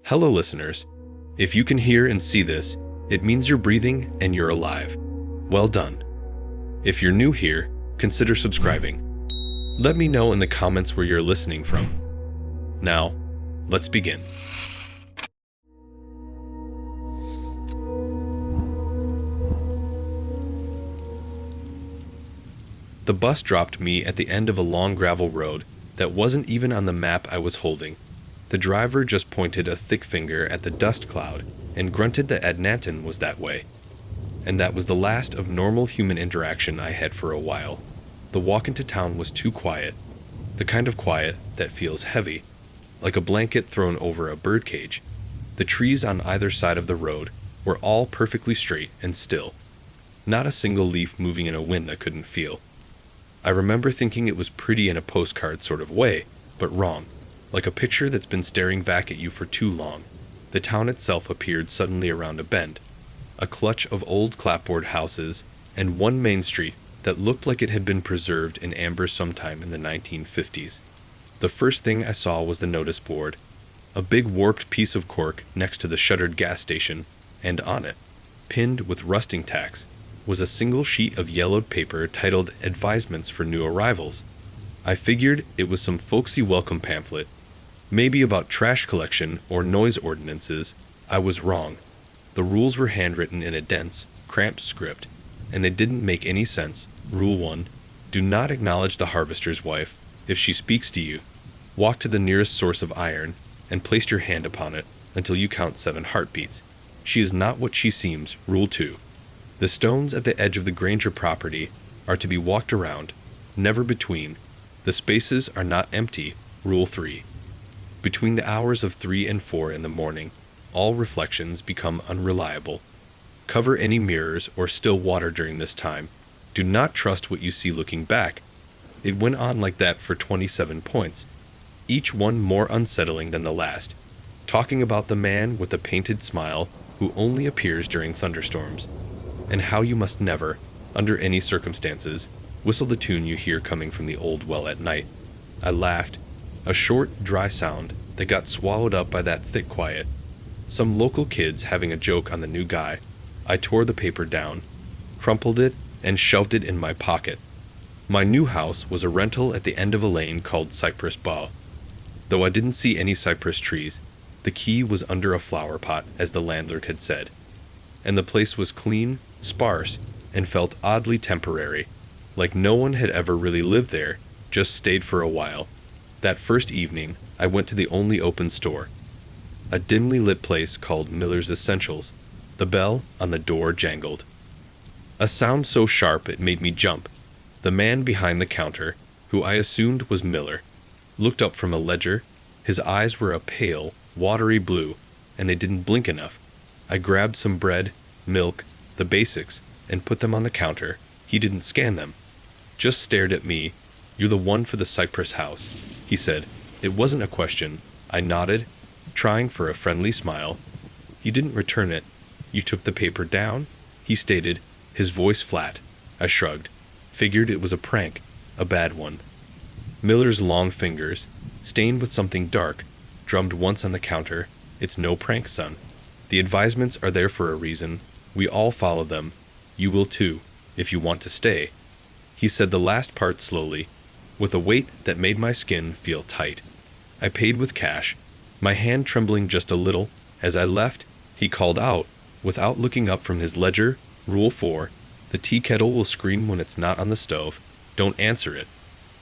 Hello, listeners. If you can hear and see this, it means you're breathing and you're alive. Well done. If you're new here, consider subscribing. Let me know in the comments where you're listening from. Now, let's begin. The bus dropped me at the end of a long gravel road that wasn't even on the map I was holding. The driver just pointed a thick finger at the dust cloud and grunted that Edmonton was that way. And that was the last of normal human interaction I had for a while. The walk into town was too quiet. The kind of quiet that feels heavy, like a blanket thrown over a birdcage. The trees on either side of the road were all perfectly straight and still. Not a single leaf moving in a wind I couldn't feel. I remember thinking it was pretty in a postcard sort of way, but wrong. Like a picture that's been staring back at you for too long. The town itself appeared suddenly around a bend. A clutch of old clapboard houses, and one main street that looked like it had been preserved in amber sometime in the 1950s. The first thing I saw was the notice board. A big warped piece of cork next to the shuttered gas station, and on it, pinned with rusting tacks, was a single sheet of yellowed paper titled Advisements for New Arrivals. I figured it was some folksy welcome pamphlet, maybe about trash collection or noise ordinances. I was wrong. The rules were handwritten in a dense, cramped script, and they didn't make any sense. Rule 1. Do not acknowledge the harvester's wife. If she speaks to you, walk to the nearest source of iron and place your hand upon it until you count 7 heartbeats. She is not what she seems. Rule 2. The stones at the edge of the Granger property are to be walked around, never between. The spaces are not empty. Rule 3. Between the hours of 3 and 4 in the morning, all reflections become unreliable. Cover any mirrors or still water during this time. Do not trust what you see looking back. It went on like that for 27 points, each one more unsettling than the last, talking about the man with the painted smile who only appears during thunderstorms, and how you must never, under any circumstances, whistle the tune you hear coming from the old well at night. I laughed, a short, dry sound that got swallowed up by that thick quiet. Some local kids having a joke on the new guy. I tore the paper down, crumpled it, and shoved it in my pocket. My new house was a rental at the end of a lane called Cypress Bow. Though I didn't see any cypress trees, the key was under a flower pot, as the landlord had said. And the place was clean, sparse, and felt oddly temporary, like no one had ever really lived there, just stayed for a while. That first evening, I went to the only open store, a dimly lit place called Miller's Essentials. The bell on the door jangled. A sound so sharp it made me jump. The man behind the counter, who I assumed was Miller, looked up from a ledger. His eyes were a pale, watery blue, and they didn't blink enough. I grabbed some bread, milk, the basics, and put them on the counter. He didn't scan them, just stared at me. "You're the one for the Cypress house," he said. It wasn't a question. I nodded, trying for a friendly smile. He didn't return it. "You took the paper down?" he stated, his voice flat. I shrugged, figured it was a prank, a bad one. Miller's long fingers, stained with something dark, drummed once on the counter. "It's no prank, son. The advisements are there for a reason. We all follow them. You will too, if you want to stay." He said the last part slowly, with a weight that made my skin feel tight. I paid with cash, my hand trembling just a little. As I left, he called out, without looking up from his ledger, "Rule 4, the tea kettle will scream when it's not on the stove. Don't answer it.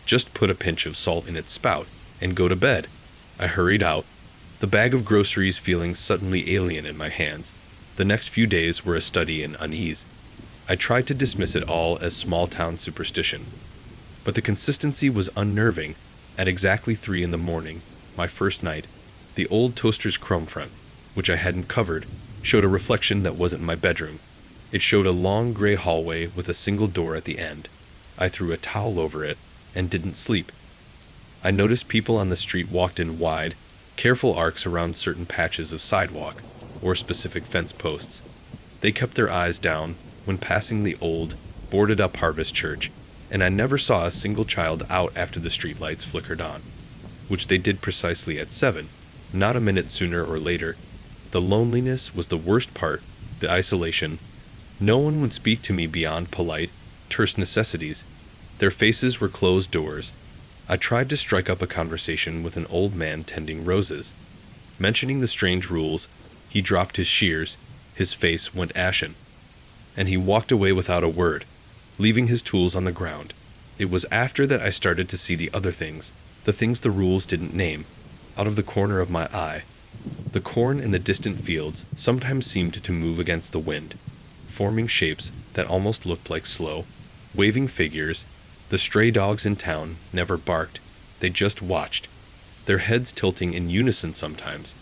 Just put a pinch of salt in its spout, and go to bed." I hurried out, the bag of groceries feeling suddenly alien in my hands. The next few days were a study in unease. I tried to dismiss it all as small-town superstition, but the consistency was unnerving. At exactly 3 in the morning, my first night, the old toaster's chrome front, which I hadn't covered, showed a reflection that wasn't my bedroom. It showed a long gray hallway with a single door at the end. I threw a towel over it and didn't sleep. I noticed people on the street walked in wide, careful arcs around certain patches of sidewalk or specific fence posts. They kept their eyes down when passing the old, boarded-up harvest church, and I never saw a single child out after the streetlights flickered on, which they did precisely at 7. not a minute sooner or later. The loneliness was the worst part, the isolation. No one would speak to me beyond polite, terse necessities. Their faces were closed doors. I tried to strike up a conversation with an old man tending roses. Mentioning the strange rules, he dropped his shears, his face went ashen, and he walked away without a word, leaving his tools on the ground. It was after that I started to see the other things, the things the rules didn't name, out of the corner of my eye. The corn in the distant fields sometimes seemed to move against the wind, forming shapes that almost looked like slow, waving figures. The stray dogs in town never barked, they just watched, their heads tilting in unison sometimes,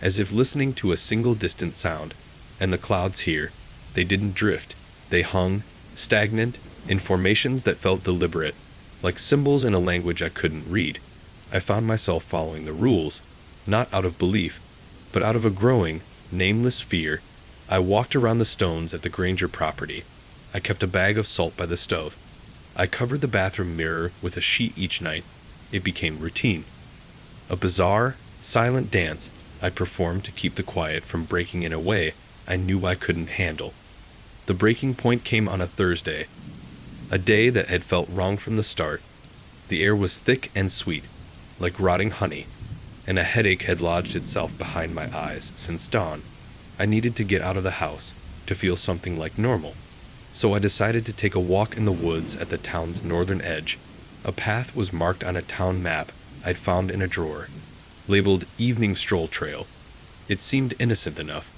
as if listening to a single distant sound. And the clouds here, they didn't drift, they hung, stagnant, in formations that felt deliberate, like symbols in a language I couldn't read. I found myself following the rules, not out of belief, but out of a growing, nameless fear. I walked around the stones at the Granger property. I kept a bag of salt by the stove. I covered the bathroom mirror with a sheet each night. It became routine. A bizarre, silent dance I performed to keep the quiet from breaking in a way I knew I couldn't handle. The breaking point came on a Thursday, a day that had felt wrong from the start. The air was thick and sweet, like rotting honey, and a headache had lodged itself behind my eyes since dawn. I needed to get out of the house, to feel something like normal. So I decided to take a walk in the woods at the town's northern edge. A path was marked on a town map I'd found in a drawer, labeled Evening Stroll Trail. It seemed innocent enough.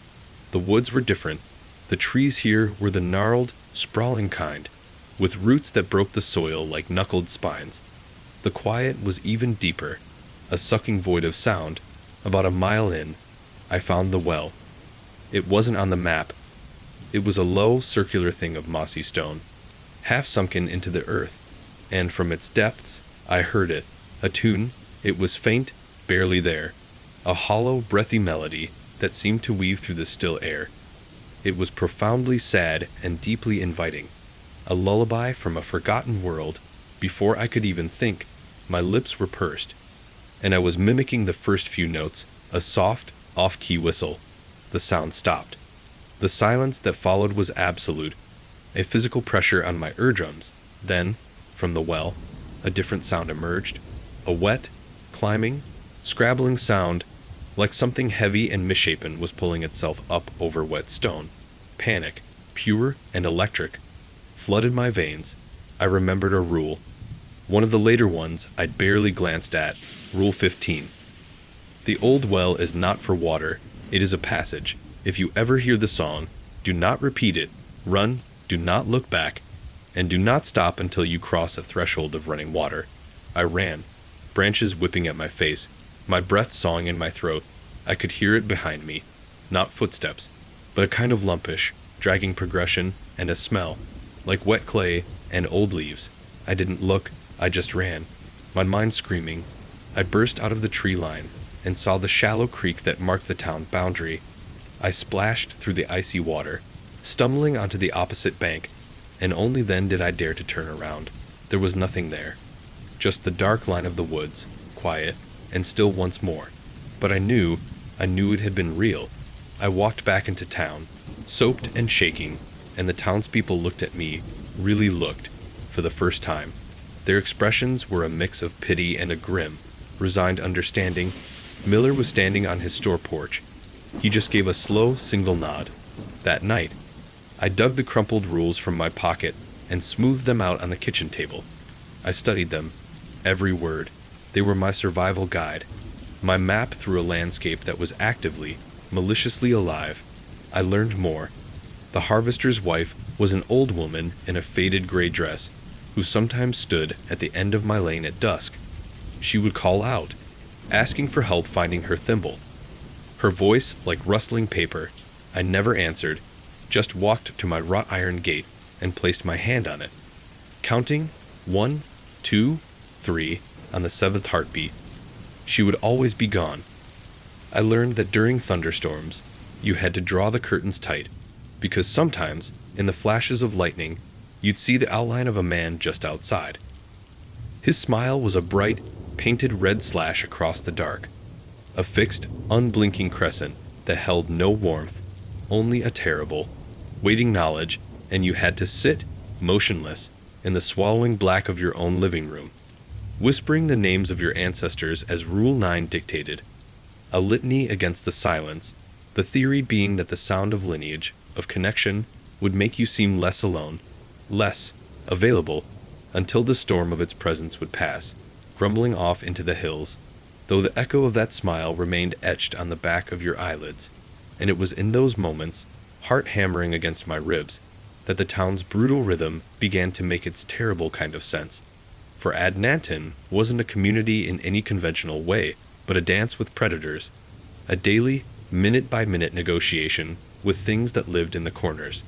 The woods were different. The trees here were the gnarled, sprawling kind, with roots that broke the soil like knuckled spines. The quiet was even deeper, a sucking void of sound. About a mile in, I found the well. It wasn't on the map. It was a low, circular thing of mossy stone, half sunken into the earth, and from its depths I heard it, a tune. It was faint, barely there, a hollow, breathy melody that seemed to weave through the still air. It was profoundly sad and deeply inviting, a lullaby from a forgotten world. Before I could even think, my lips were pursed, and I was mimicking the first few notes, a soft, off-key whistle. The sound stopped. The silence that followed was absolute, a physical pressure on my eardrums. Then, from the well, a different sound emerged, a wet, climbing, scrabbling sound, like something heavy and misshapen was pulling itself up over wet stone. Panic, pure and electric, flooded my veins. I remembered a rule, one of the later ones I'd barely glanced at, Rule 15. The old well is not for water, it is a passage. If you ever hear the song, do not repeat it, run, do not look back, and do not stop until you cross a threshold of running water. I ran, branches whipping at my face, my breath sawing in my throat. I could hear it behind me, not footsteps, but a kind of lumpish, dragging progression, and a smell, like wet clay and old leaves. I didn't look, I just ran, my mind screaming. I burst out of the tree line, and saw the shallow creek that marked the town boundary. I splashed through the icy water, stumbling onto the opposite bank, and only then did I dare to turn around. There was nothing there, just the dark line of the woods, quiet, and still once more. But I knew it had been real. I walked back into town, soaked and shaking, and the townspeople looked at me, really looked, for the first time. Their expressions were a mix of pity and a grim, resigned understanding. Miller was standing on his store porch. He just gave a slow, single nod. That night, I dug the crumpled rules from my pocket and smoothed them out on the kitchen table. I studied them, every word. They were my survival guide, my map through a landscape that was actively, maliciously alive. I learned more. The harvester's wife was an old woman in a faded gray dress, who sometimes stood at the end of my lane at dusk. She would call out, asking for help finding her thimble. Her voice like rustling paper. I never answered, just walked to my wrought iron gate and placed my hand on it, counting 1, 2, 3 on the 7th heartbeat. She would always be gone. I learned that during thunderstorms, you had to draw the curtains tight, because sometimes, in the flashes of lightning, you'd see the outline of a man just outside. His smile was a bright, painted red slash across the dark. a fixed, unblinking crescent that held no warmth, only a terrible, waiting knowledge, and you had to sit, motionless, in the swallowing black of your own living room, whispering the names of your ancestors as Rule 9 dictated, a litany against the silence, the theory being that the sound of lineage, of connection, would make you seem less alone, less available, until the storm of its presence would pass, grumbling off into the hills, though the echo of that smile remained etched on the back of your eyelids, and it was in those moments, heart hammering against my ribs, that the town's brutal rhythm began to make its terrible kind of sense. For Adnanton wasn't a community in any conventional way, but a dance with predators, a daily, minute-by-minute negotiation with things that lived in the corners,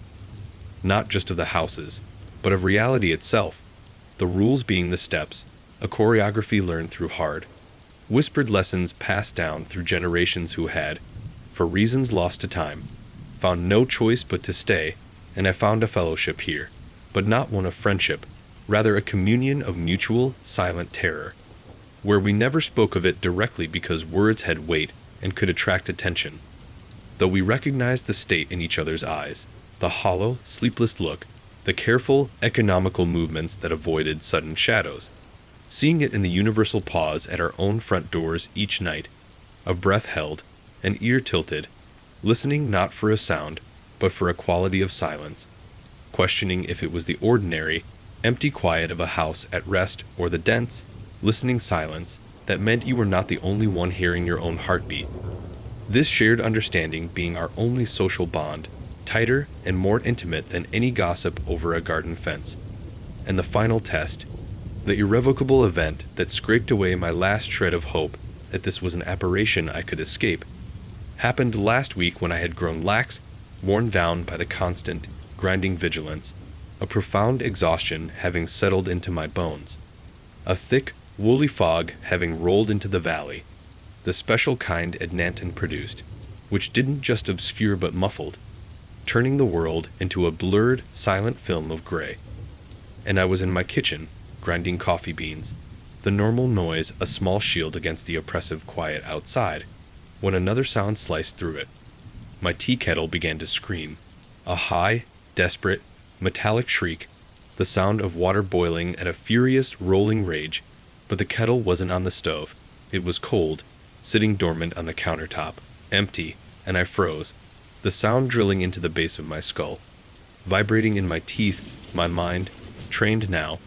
not just of the houses, but of reality itself, the rules being the steps, a choreography learned through hard, whispered lessons passed down through generations who had, for reasons lost to time, found no choice but to stay, and I found a fellowship here, but not one of friendship, rather a communion of mutual, silent terror, where we never spoke of it directly because words had weight and could attract attention, though we recognized the state in each other's eyes, the hollow, sleepless look, the careful, economical movements that avoided sudden shadows, seeing it in the universal pause at our own front doors each night, a breath held, an ear tilted, listening not for a sound, but for a quality of silence, questioning if it was the ordinary, empty quiet of a house at rest or the dense, listening silence that meant you were not the only one hearing your own heartbeat. This shared understanding being our only social bond, tighter and more intimate than any gossip over a garden fence. And the final test, the irrevocable event that scraped away my last shred of hope that this was an aberration I could escape, happened last week when I had grown lax, worn down by the constant, grinding vigilance, a profound exhaustion having settled into my bones, a thick, woolly fog having rolled into the valley, the special kind Adnanton produced, which didn't just obscure but muffled, turning the world into a blurred, silent film of gray. And I was in my kitchen, grinding coffee beans, the normal noise a small shield against the oppressive quiet outside, when another sound sliced through it. My tea kettle began to scream, a high, desperate, metallic shriek, the sound of water boiling at a furious, rolling rage, but the kettle wasn't on the stove. It was cold, sitting dormant on the countertop, empty, and I froze, the sound drilling into the base of my skull, vibrating in my teeth, my mind, trained now,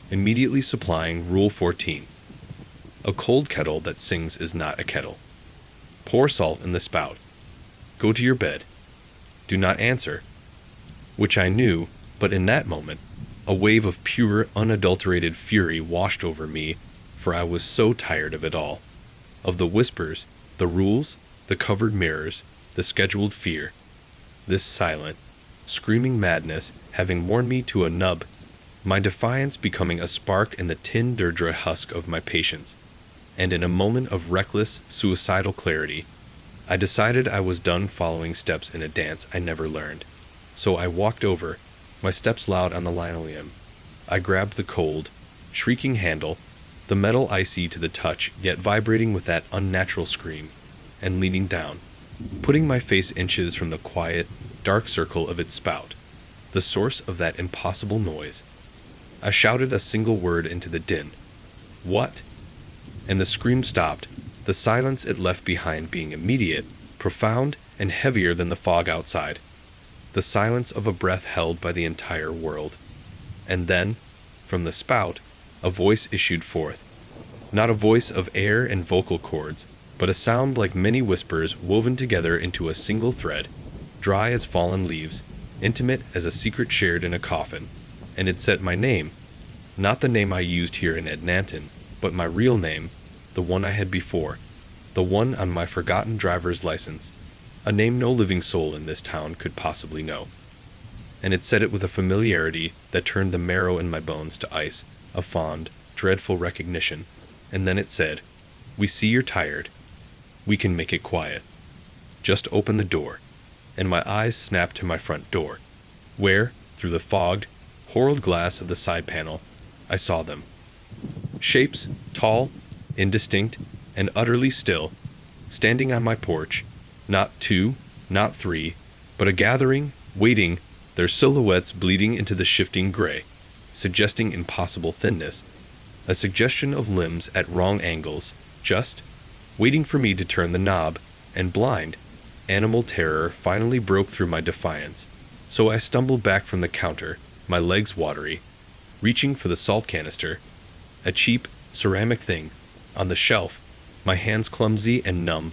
immediately supplying Rule 14. A cold kettle that sings is not a kettle. Pour salt in the spout. Go to your bed. Do not answer. Which I knew, but in that moment, a wave of pure, unadulterated fury washed over me, for I was so tired of it all. Of the whispers, the rules, the covered mirrors, the scheduled fear. This silent, screaming madness having worn me to a nub, my defiance becoming a spark in the tin Deirdre husk of my patience, and in a moment of reckless, suicidal clarity, I decided I was done following steps in a dance I never learned. So I walked over, my steps loud on the linoleum. I grabbed the cold, shrieking handle, the metal icy to the touch yet vibrating with that unnatural scream, and leaning down, putting my face inches from the quiet, dark circle of its spout, the source of that impossible noise. I shouted a single word into the din. What? And the scream stopped, the silence it left behind being immediate, profound, and heavier than the fog outside. The silence of a breath held by the entire world. And then, from the spout, a voice issued forth. Not a voice of air and vocal cords, but a sound like many whispers woven together into a single thread, dry as fallen leaves, intimate as a secret shared in a coffin. And it said my name, not the name I used here in Adnanton, but my real name, the one I had before, the one on my forgotten driver's license, a name no living soul in this town could possibly know. And it said it with a familiarity that turned the marrow in my bones to ice, a fond, dreadful recognition. And then it said, "We see you're tired. We can make it quiet. Just open the door." And my eyes snapped to my front door, where, through the fogged, horror glass of the side panel, I saw them. Shapes, tall, indistinct, and utterly still, standing on my porch, not two, not three, but a gathering, waiting, their silhouettes bleeding into the shifting gray, suggesting impossible thinness, a suggestion of limbs at wrong angles, just waiting for me to turn the knob, and blind, animal terror finally broke through my defiance, so I stumbled back from the counter, my legs watery, reaching for the salt canister, a cheap, ceramic thing, on the shelf, my hands clumsy and numb,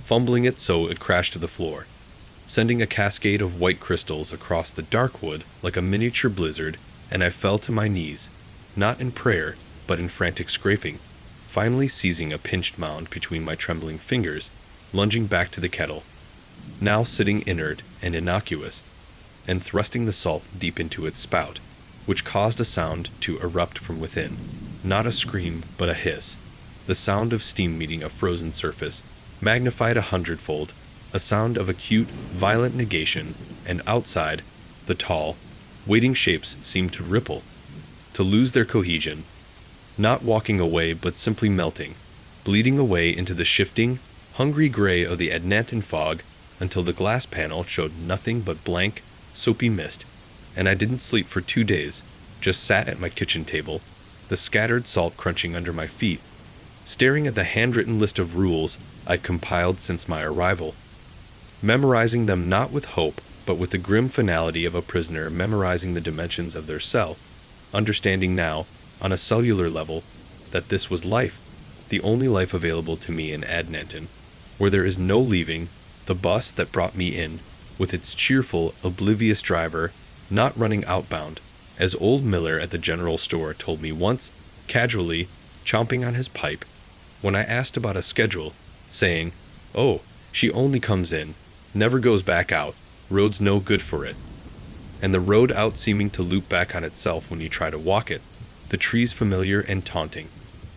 fumbling it so it crashed to the floor, sending a cascade of white crystals across the dark wood like a miniature blizzard, and I fell to my knees, not in prayer, but in frantic scraping, finally seizing a pinched mound between my trembling fingers, lunging back to the kettle, now sitting inert and innocuous, and thrusting the salt deep into its spout, which caused a sound to erupt from within, not a scream but a hiss, the sound of steam meeting a frozen surface, magnified 100-fold, a sound of acute, violent negation, and outside, the tall, waiting shapes seemed to ripple, to lose their cohesion, not walking away but simply melting, bleeding away into the shifting, hungry gray of the Adnanton fog until the glass panel showed nothing but blank, soapy mist, and I didn't sleep for 2 days, just sat at my kitchen table, the scattered salt crunching under my feet, staring at the handwritten list of rules I'd compiled since my arrival, memorizing them not with hope, but with the grim finality of a prisoner memorizing the dimensions of their cell, understanding now, on a cellular level, that this was life, the only life available to me in Adnanton, where there is no leaving, the bus that brought me in, with its cheerful, oblivious driver, not running outbound, as old Miller at the general store told me once, casually, chomping on his pipe, when I asked about a schedule, saying, "Oh, she only comes in, never goes back out, road's no good for it." And the road out seeming to loop back on itself when you try to walk it, the trees familiar and taunting,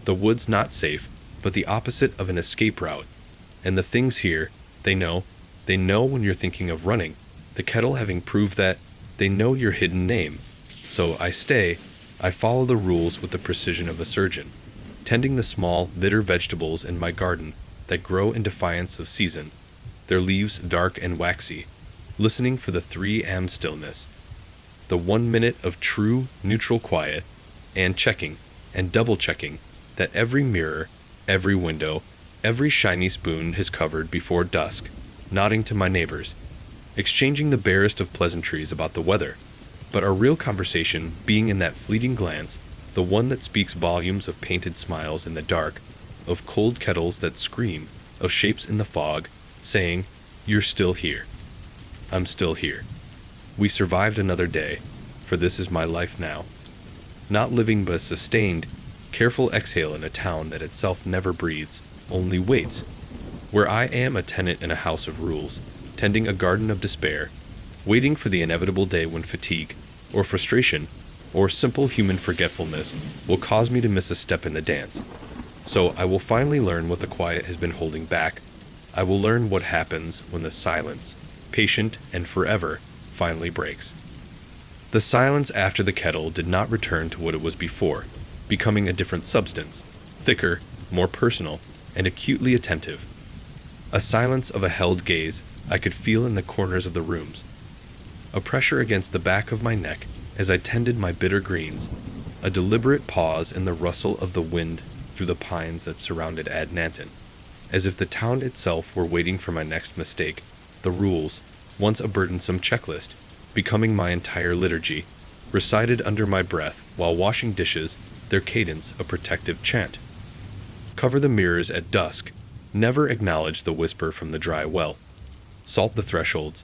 the woods not safe, but the opposite of an escape route, and the things here, they know when you're thinking of running, the kettle having proved that, they know your hidden name. So I stay, I follow the rules with the precision of a surgeon, tending the small, bitter vegetables in my garden that grow in defiance of season, their leaves dark and waxy, listening for the 3 a.m. stillness, the 1 minute of true, neutral quiet, and checking, and double-checking, that every mirror, every window, every shiny spoon is covered before dusk, nodding to my neighbors, exchanging the barest of pleasantries about the weather, but our real conversation being in that fleeting glance, the one that speaks volumes of painted smiles in the dark, of cold kettles that scream, of shapes in the fog, saying, "You're still here. I'm still here. We survived another day, for this is my life now." Not living but a sustained, careful exhale in a town that itself never breathes, only waits, where I am a tenant in a house of rules, tending a garden of despair, waiting for the inevitable day when fatigue, or frustration, or simple human forgetfulness will cause me to miss a step in the dance. So I will finally learn what the quiet has been holding back. I will learn what happens when the silence, patient and forever, finally breaks. The silence after the kettle did not return to what it was before, becoming a different substance, thicker, more personal, and acutely attentive. A silence of a held gaze I could feel in the corners of the rooms. A pressure against the back of my neck as I tended my bitter greens, a deliberate pause in the rustle of the wind through the pines that surrounded Adnanton, as if the town itself were waiting for my next mistake, the rules, once a burdensome checklist, becoming my entire liturgy, recited under my breath while washing dishes, their cadence a protective chant. Cover the mirrors at dusk, never acknowledge the whisper from the dry well. Salt the thresholds,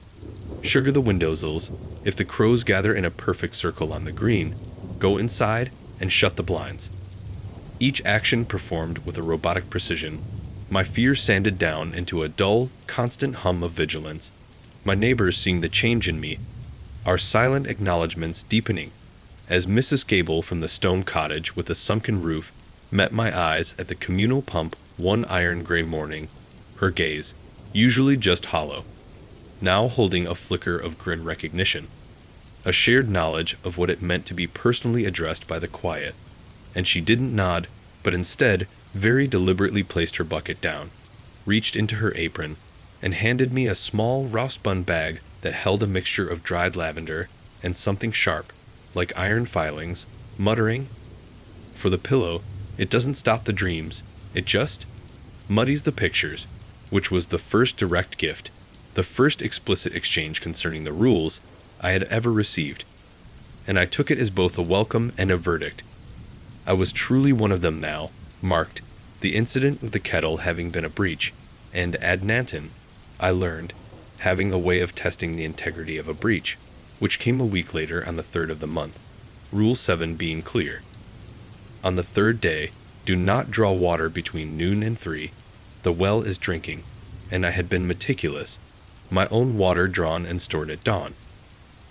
sugar the windowsills, if the crows gather in a perfect circle on the green, go inside and shut the blinds. Each action performed with a robotic precision, my fear sanded down into a dull, constant hum of vigilance, my neighbors seeing the change in me, our silent acknowledgments deepening, as Mrs. Gable from the stone cottage with the sunken roof met my eyes at the communal pump one iron gray morning, her gaze, usually just hollow, now holding a flicker of grin recognition, a shared knowledge of what it meant to be personally addressed by the quiet, and she didn't nod, but instead very deliberately placed her bucket down, reached into her apron, and handed me a small rausebun bag that held a mixture of dried lavender and something sharp, like iron filings, muttering, "For the pillow, it doesn't stop the dreams, it just muddies the pictures," which was the first direct gift, the first explicit exchange concerning the rules I had ever received, and I took it as both a welcome and a verdict. I was truly one of them now, marked, the incident with the kettle having been a breach, and Adnanton, I learned, having a way of testing the integrity of a breach, which came a week later on the 3rd of the month, Rule 7 being clear. On the 3rd day, do not draw water between noon and 3, the well is drinking, and I had been meticulous, my own water drawn and stored at dawn.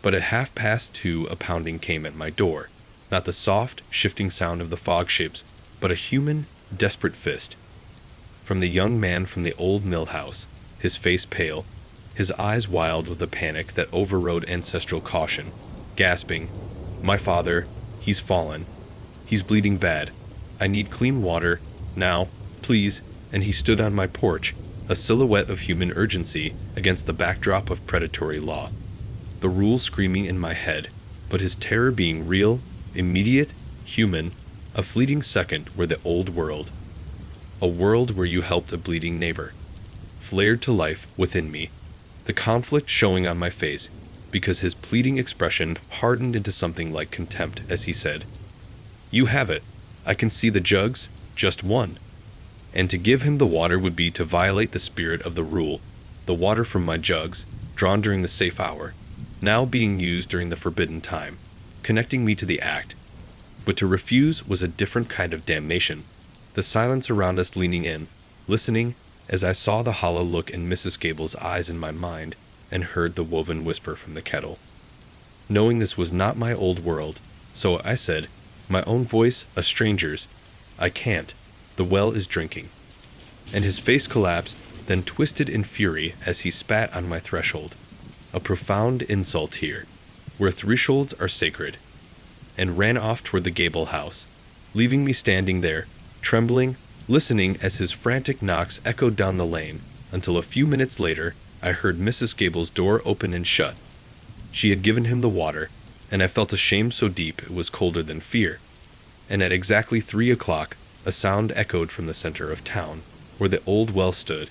But at 2:30 a pounding came at my door, not the soft, shifting sound of the fog ships, but a human, desperate fist. From the young man from the old mill house, his face pale, his eyes wild with a panic that overrode ancestral caution, gasping, "My father, he's fallen. He's bleeding bad. I need clean water, now, please," and he stood on my porch, a silhouette of human urgency against the backdrop of predatory law. The rules screaming in my head, but his terror being real, immediate, human, a fleeting second where the old world, a world where you helped a bleeding neighbor, flared to life within me, the conflict showing on my face, because his pleading expression hardened into something like contempt as he said, "You have it. I can see the jugs, just one." And to give him the water would be to violate the spirit of the rule, the water from my jugs, drawn during the safe hour, now being used during the forbidden time, connecting me to the act. But to refuse was a different kind of damnation, the silence around us leaning in, listening, as I saw the hollow look in Mrs. Gable's eyes in my mind, and heard the woven whisper from the kettle. Knowing this was not my old world, so I said, my own voice, a stranger's, "I can't. The well is drinking." And his face collapsed, then twisted in fury as he spat on my threshold. A profound insult here, where thresholds are sacred, and ran off toward the Gable house, leaving me standing there, trembling, listening as his frantic knocks echoed down the lane, until a few minutes later I heard Mrs. Gable's door open and shut. She had given him the water, and I felt a shame so deep it was colder than fear. And at exactly 3 o'clock, a sound echoed from the center of town, where the old well stood.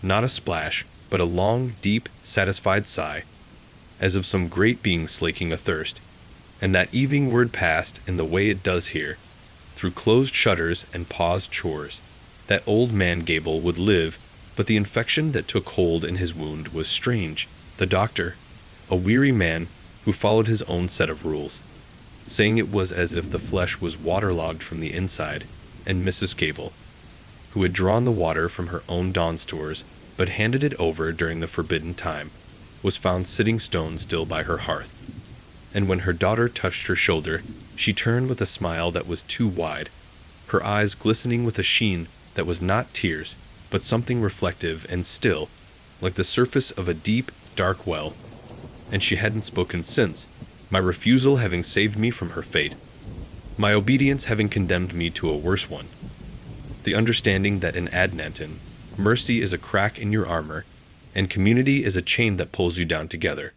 Not a splash, but a long, deep, satisfied sigh, as of some great being slaking a thirst. And that evening word passed in the way it does here, through closed shutters and paused chores, that old man Gable would live, but the infection that took hold in his wound was strange. The doctor, a weary man who followed his own set of rules, saying it was as if the flesh was waterlogged from the inside, and Mrs. Gable, who had drawn the water from her own dawn stores, but handed it over during the forbidden time, was found sitting stone still by her hearth. And when her daughter touched her shoulder, she turned with a smile that was too wide, her eyes glistening with a sheen that was not tears, but something reflective and still, like the surface of a deep, dark well. And she hadn't spoken since, my refusal having saved me from her fate, my obedience having condemned me to a worse one. The understanding that in Adnanton, mercy is a crack in your armor, and community is a chain that pulls you down together.